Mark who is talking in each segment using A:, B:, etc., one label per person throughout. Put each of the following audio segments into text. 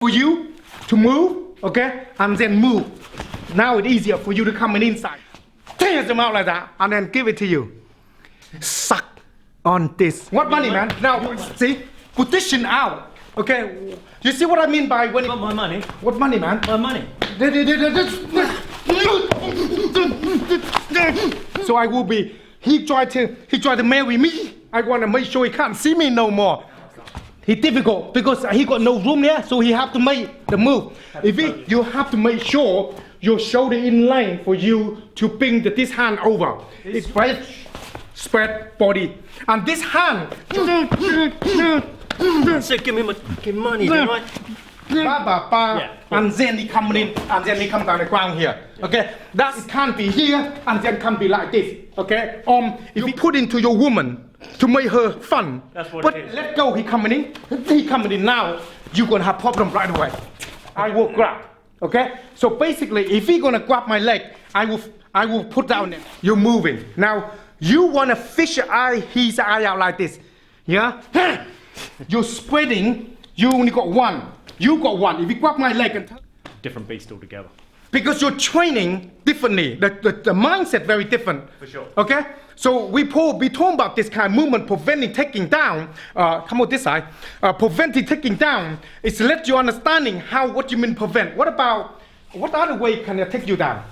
A: for you to move, okay, and then move. Now it's easier for you to come in inside. Tear them out like that, and then give it to you. Suck on this. What money, man? Now, see, position out. Okay, you see what I mean by when?
B: Not my money.
A: What money, man?
B: My money.
A: So I will be. He tried to marry me. I want to make sure he can't see me no more. It's difficult because he got no room there, so he have to make the move. You have to make sure your shoulder in line for you to bring this hand over. It's spread body, and this hand.
B: So give me money, right?
A: And then he come in, and then he come down the ground here. Okay, that it can't be here, and then can't be like this. Okay, if you put into your woman to make her fun, but let go. He coming in now. You're gonna have problem right away. I will grab. Okay, so basically, if he gonna grab my leg, I will put down it. You're moving now. You wanna fish his eye out like this. Yeah. You're spreading. You only got one. You got one. If you grab my leg and
B: different beast altogether. Because
A: you're training differently. The mindset very different.
B: For sure.
A: Okay. So we talk about this kind of movement, preventing taking down. Come on this side. Preventing taking down is to let you understanding what you mean prevent. What other way can I take you down?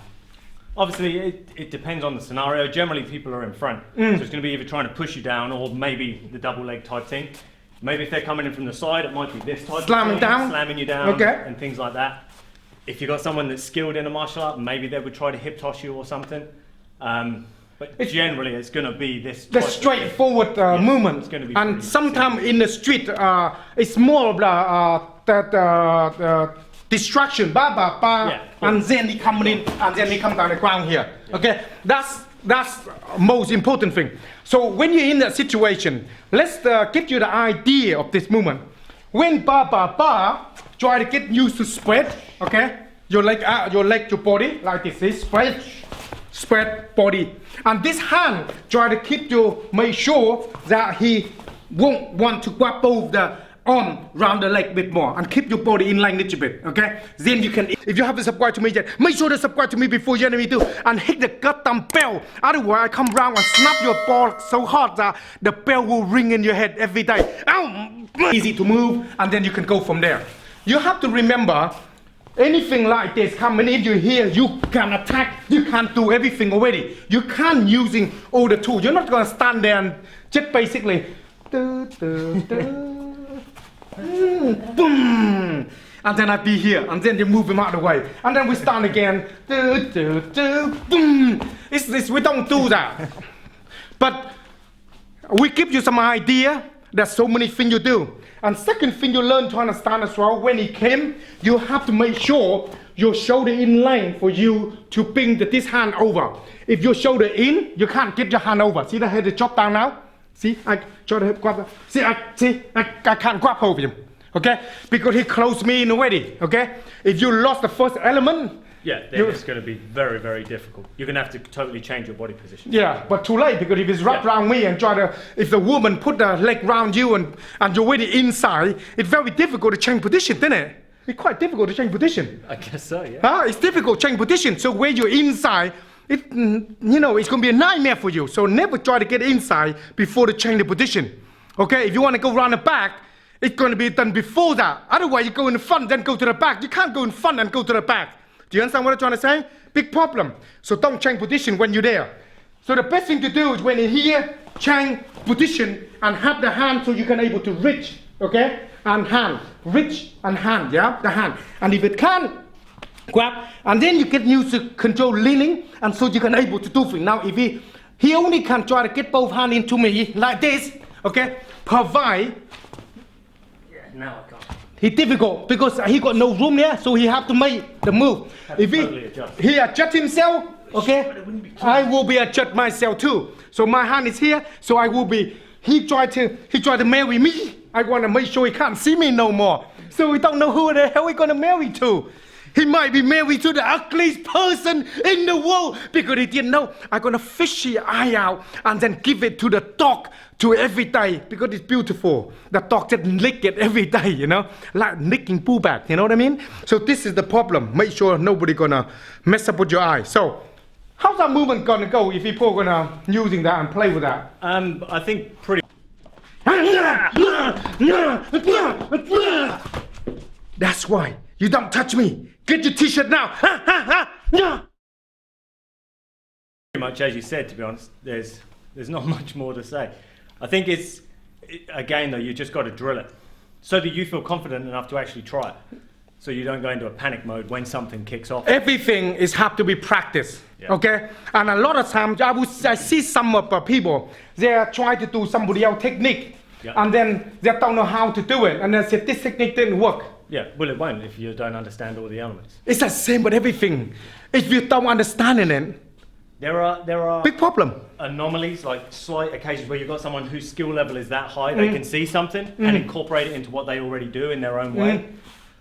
B: Obviously, it depends on the scenario. Generally, people are in front. So it's going to be either trying to push you down or maybe the double leg type thing. Maybe if they're coming in from the side, it might be this type
A: slamming
B: of thing,
A: down,
B: slamming you down,
A: okay,
B: and things like that. If you've got someone that's skilled in a martial art, maybe they would try to hip toss you or something. But generally, it's going to be this.
A: The straightforward movement.
B: It's going to be
A: and sometimes in the street, it's more of the distraction. And then he come in, and then he come down the ground here. Yeah. Okay, that's most important thing. So when you're in that situation, let's give you the idea of this movement. When try to get used to spread. Okay, your leg, your body like this. Spread body, and this hand try to keep you. Make sure that he won't want to grab both the arm round the leg a bit more and keep your body in line a little bit, okay? Then you can, if you haven't subscribed to me yet, make sure to subscribe to me before your enemy do and hit the goddamn bell. Otherwise, I come round and snap your ball so hard that the bell will ring in your head every day. Easy to move, and then you can go from there. You have to remember, anything like this coming in you here, you can attack, you can't do everything already. You can't using all the tools. You're not gonna stand there and just basically boom, and then I'd be here, and then you move him out of the way, and then we start again. Boom. We don't do that, but we give you some idea. There's so many things you do. And second thing you learn to understand as well, when he came, you have to make sure your shoulder in line for you to bring this hand over. If your shoulder in, you can't get your hand over. See the head is chopped down now? See, I try to grab. I can't grab hold of him, okay? Because he closed me in already, okay? If you lost the first element,
B: then it's going to be very, very difficult. You're going to have to totally change your body position.
A: Yeah, but too late, because if it's wrapped around me and if the woman put the leg around you and you're already inside, it's very difficult to change position, isn't it? It's quite difficult to change position.
B: I guess so, yeah.
A: It's difficult to change position. So when you're inside, it's going to be a nightmare for you. So never try to get inside before to change the position. Okay, if you want to go around the back, it's going to be done before that. Otherwise, you go in the front, then go to the back. You can't go in front and go to the back. Do you understand what I'm trying to say? Big problem. So don't change position when you're there. So the best thing to do is when you're here, change position and have the hand so you can able to reach, okay? And hand, reach and hand, yeah? The hand. And if it can't, grab, and then you get used to control leaning, and so you can able to do things. Now, if he only can try to get both hands into me like this, okay? Provide.
B: Yeah, now I can't.
A: It's difficult because he got no room there, so he have to make the move. If he adjust himself, okay, I will be adjust myself too. So my hand is here, so I will be. He tried to marry me. I want to make sure he can't see me no more. So we don't know who the hell we're gonna marry to. He might be married to the ugliest person in the world because he didn't know. I'm gonna fish his eye out and then give it to the dog to every day because it's beautiful. The dog just lick it every day, you know, like licking poo back. You know what I mean? So this is the problem. Make sure nobody gonna mess up with your eye. So how's that movement gonna go if people gonna using that and play with that?
B: I think pretty.
A: That's why you don't touch me. Get your t-shirt now.
B: Pretty much as you said, to be honest, there's not much more to say. I think again though, you just got to drill it so that you feel confident enough to actually try it. So you don't go into a panic mode when something kicks off.
A: Everything is have to be practiced,
B: Yeah.
A: okay? And a lot of times I see some of the people, they are trying to do somebody else's technique,
B: Yeah.
A: and then they don't know how to do it, and they say this technique didn't work.
B: Yeah, well, it won't if you don't understand all the elements.
A: It's the same with everything. If you don't understand it,
B: There are
A: big problem.
B: anomalies, like slight occasions where you've got someone whose skill level is that high, they can see something and incorporate it into what they already do in their own way.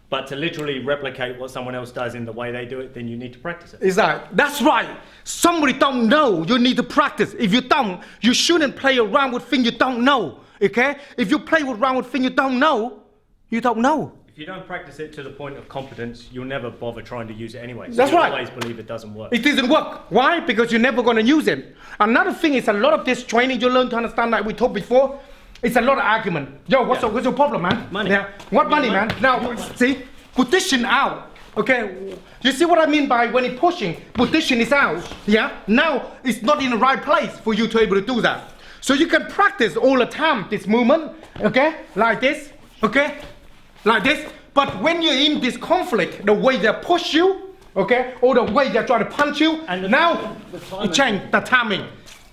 B: But to literally replicate what someone else does in the way they do it, then you need to practice it.
A: It's like, that's right. Somebody don't know, you need to practice. If you don't, you shouldn't play around with things you don't know, okay? If you play around with things you don't know, you don't know.
B: If you don't practice it to the point of competence, you'll never bother trying to use it anyway. So
A: That's
B: you
A: right.
B: always believe it doesn't work.
A: It doesn't work. Why? Because you're never going to use it. Another thing is a lot of this training you learn to understand, like we talked before, it's a lot of argument. Yo, what's your problem, man?
B: Money.
A: Yeah. What money, man? Now, see, position out. Okay, you see what I mean by when it's pushing, position is out. Yeah. Now it's not in the right place for you to be able to do that. So you can practice all the time this movement. Okay, like this. Okay, like this. But when you're in this conflict, the way they push you, okay, or the way they try to punch you,
B: And
A: now it change the timing.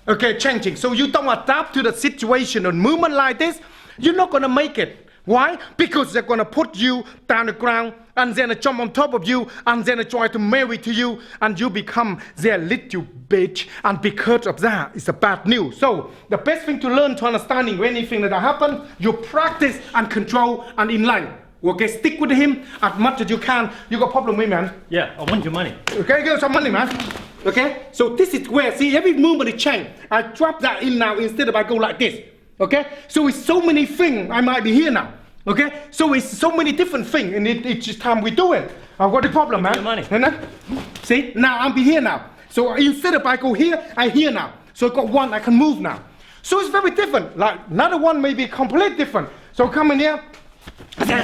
A: Okay, changing. So you don't adapt to the situation or movement like this, you're not gonna make it. Why? Because they're gonna put you down the ground and then they jump on top of you and then they try to marry to you and you become their little bitch, and because of that, it's a bad news. So the best thing to learn to understanding when anything that happen, you practice and control and in line. Okay, stick with him as much as you can. You got problem with me, man.
B: Yeah, I want your money.
A: Okay, give us some money, man. Okay, so this is where, see, every movement is change. I drop that in now instead of I go like this. Okay, so it's so many things. I might be here now. Okay, so it's so many different things, and it's just time we do it. I've got the problem, man.
B: Your money.
A: And then, see, now I'm be here now. So instead of I go here, I here now. So I got one, I can move now. So it's very different. Like another one may be completely different. So come in here.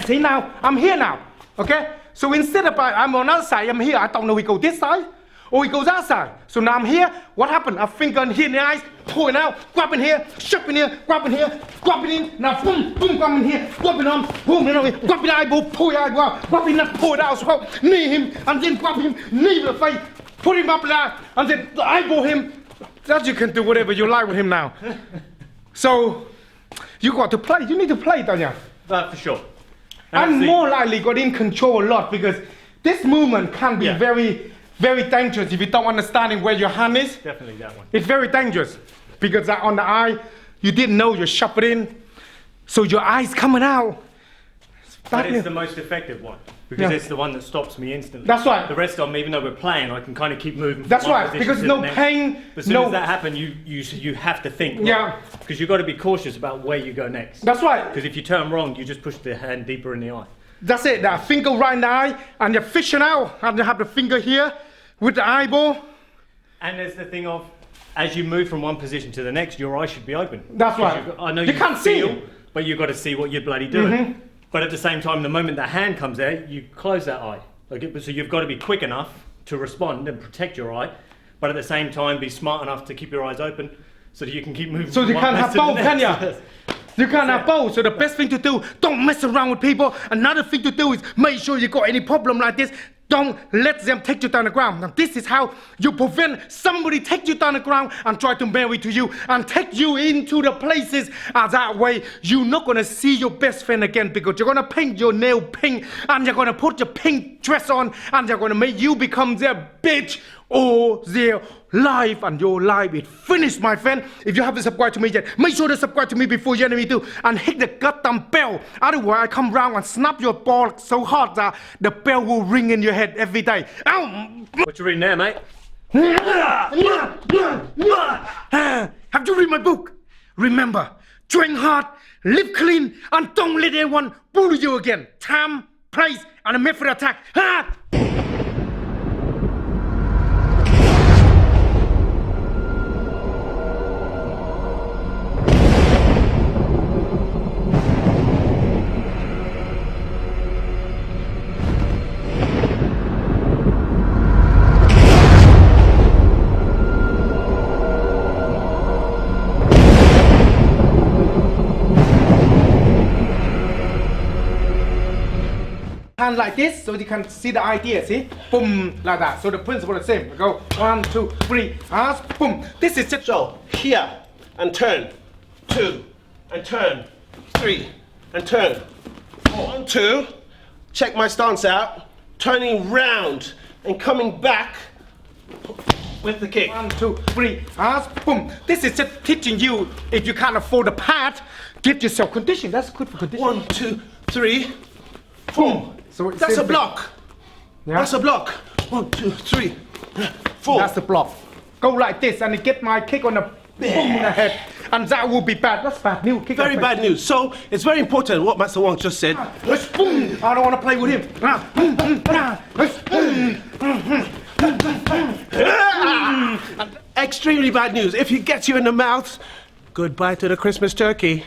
A: See now, I'm here now. Okay, so instead of I'm on that side, I'm here. I don't know we go this side or we go that side. So now I'm here. What happened? I finger here in the eyes, pulling out, grab in here, shove in here, grab in here, grab it in. Now boom, boom, grab in here, grab it on, boom, you know, grab the eyeball, pull the eyeball, grab it up, pull it out, so knee him, and then grab him, knee the face, put him up there, and then eyeball him. That you can do whatever you like with him now. So you got to play. You need to play, don't you?
B: For sure.
A: I'm more likely got in control a lot because this movement can be very, very dangerous if you don't understand where your hand is.
B: Definitely that one.
A: It's very dangerous because on the eye, you didn't know you shove it in, so your eye's coming out.
B: But it's the most effective one because
A: Yeah.
B: it's the one that stops me instantly.
A: That's right.
B: The rest of them, even though we're playing, I can kind of keep moving. From
A: That's
B: one
A: right,
B: position
A: because
B: to
A: no
B: the next.
A: pain,
B: But as soon
A: no-
B: as that happens, you have to think.
A: Yeah.
B: Because you've got to be cautious about where you go next.
A: That's right.
B: Because if you turn wrong, you just push the hand deeper in the eye.
A: That's it. The finger right in the eye, and you're fishing out, and you have the finger here with the eyeball.
B: And there's the thing of, as you move from one position to the next, your eye should be open.
A: That's
B: 'Cause
A: right.
B: I know
A: You can't see
B: feel,
A: it.
B: but you've got to see what you're bloody doing. But at the same time, the moment the hand comes there, you close that eye. So you've got to be quick enough to respond and protect your eye, but at the same time, be smart enough to keep your eyes open so that you can keep moving.
A: So
B: from
A: you
B: one
A: can't
B: place
A: have
B: to the
A: both, can
B: next.
A: you? You can't have both. So the best thing to do, don't mess around with people. Another thing to do is make sure you got any problem like this, don't let them take you down the ground. Now this is how you prevent somebody take you down the ground and try to marry to you and take you into the places. That way you're not gonna see your best friend again because you're gonna paint your nail pink and you're gonna put your pink dress on and you're gonna make you become their bitch Oh, their life and your life is finished, my friend. If you haven't subscribed to me yet, make sure to subscribe to me before your enemy do and hit the goddamn bell. Otherwise, I come round and snap your ball so hard that the bell will ring in your head every day. Ow!
B: What you reading there, mate?
A: Have you read my book? Remember, train hard, live clean, and don't let anyone bully you again. Time, place, and a method attack. Ha! Hand like this so you can see the idea, see? Boom, like that. So the principle is the same. Go 1, 2, 3, boom. This is just
C: So here and turn, 2 and turn, 3 and turn, 1, 2. Check my stance out. Turning round and coming back with the kick.
A: 1, 2, 3, boom. This is just teaching you if you can't afford a pad, get yourself condition. That's good for condition.
C: 1, 2, 3, boom.
A: So it's
C: That's a
A: same thing.
C: block.
A: Yeah.
C: That's a block. 1, 2, 3, 4.
A: That's the block. Go like this and get my kick on the boom in the head. And that will be bad. That's bad news. Kick
C: Very
A: on the
C: bad
A: face.
C: news. So it's very important what Master Wong just said.
A: Boom. I don't want to play with him.
C: Extremely bad news. If he gets you in the mouth, goodbye to the Christmas turkey.